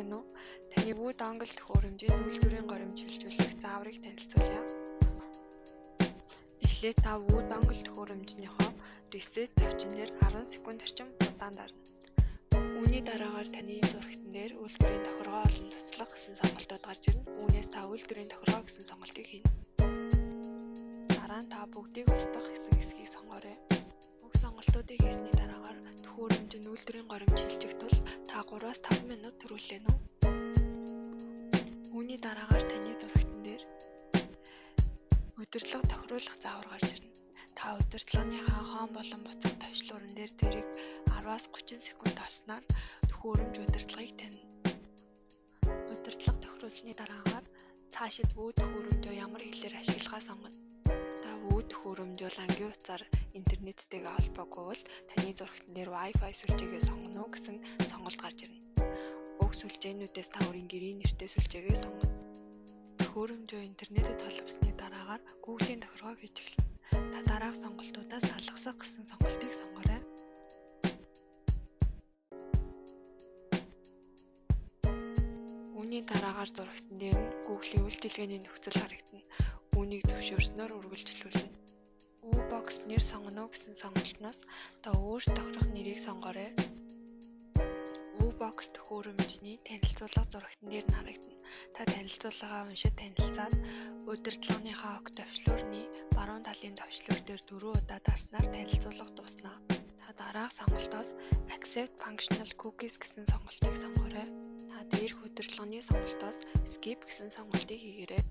байна уу? Таны Wood Angle төхөөрөмжийн үйлдвэрийн горимж шилжүүлэх зааврыг танилцуулъя. Эхлээд та Wood Angle төхөөрөмжийнхөө reset тавчин дээр 10 секунд орчим удаан дарна. Үүний дараагаар таны зурагтан дээр үйлдвэрийн тохиргоо болон цуцлах гэсэн сонголтууд гарч ирнэ. Үүнээс та үйлдвэрийн тохиргоо гэсэн сонголтыг хийнэ. Дараа нь та бүгдийг устгах гэсэн хэсгийг сонгоорой. Бүх сонголтуудыг хийсний дараагаар төхөөрөмж нь үйлдвэрийн горимж шилжих тул та 3-5 минут төрүүлнэ үү. Үүний дараагаар таны зурагтан дээр удирдлага тохируулах заавар гарч ирнэ. Та удирдлагынхаа хоон болон буцах товчлуурн дээр зэрэг 10-аас 30 секунд орсноор төхөөрөмж удирдлагыг танина. Удирдлага тохируулсны дараагаар цаашид Wood төхөөрөмжөө ямар хэлээр ашиглахаа сонгоно. Та Wood төхөөрөмж бол ангийн утсаар интернеттэйгээ холбоогүй бол таны зурагтан дээр Wi-Fi сүлжээгээ сонгоно уу гэсэн сонголт гарч ирнэ. Уг сүлжээнүүдээс та өөрийн гэрийн нэртэй сүлжээгээ сонгоно. Төхөөрөмжөө интернетэд холбосны дараагаар Google-ийн тохиргоог хийж эхэлнэ. Та дараах сонголтуудаас алгасах гэсэн сонголтыг сонгоорой. Үүний дараагаар зурагтан дээр нь Google-ийн үйлчилгээний нөхцөл харагдана. Үүнийг зөвшөөрснөөр үргэлжлүүлнэ. U-Box нэр сонгоно гэсэн сонголтноос та өөр тохирох нэрийг сонгоорой. U-Box төхөөрөмжний танилцуулга зурагтан дээр нь харагдана. Та танилцуулгагаа уншиж танилцаад удирдлагынхаа ог товчлуурны баруун талын товчлуур дээр 4 удаа дарснаар танилцуулга дуснаа. Та дараах сонголтоос Accept Functional Cookies гэсэн сонголтыг сонгоорой. Та дээрх удирдлагын сонголтоос Skip гэсэн сонголтыг хийгээрэй.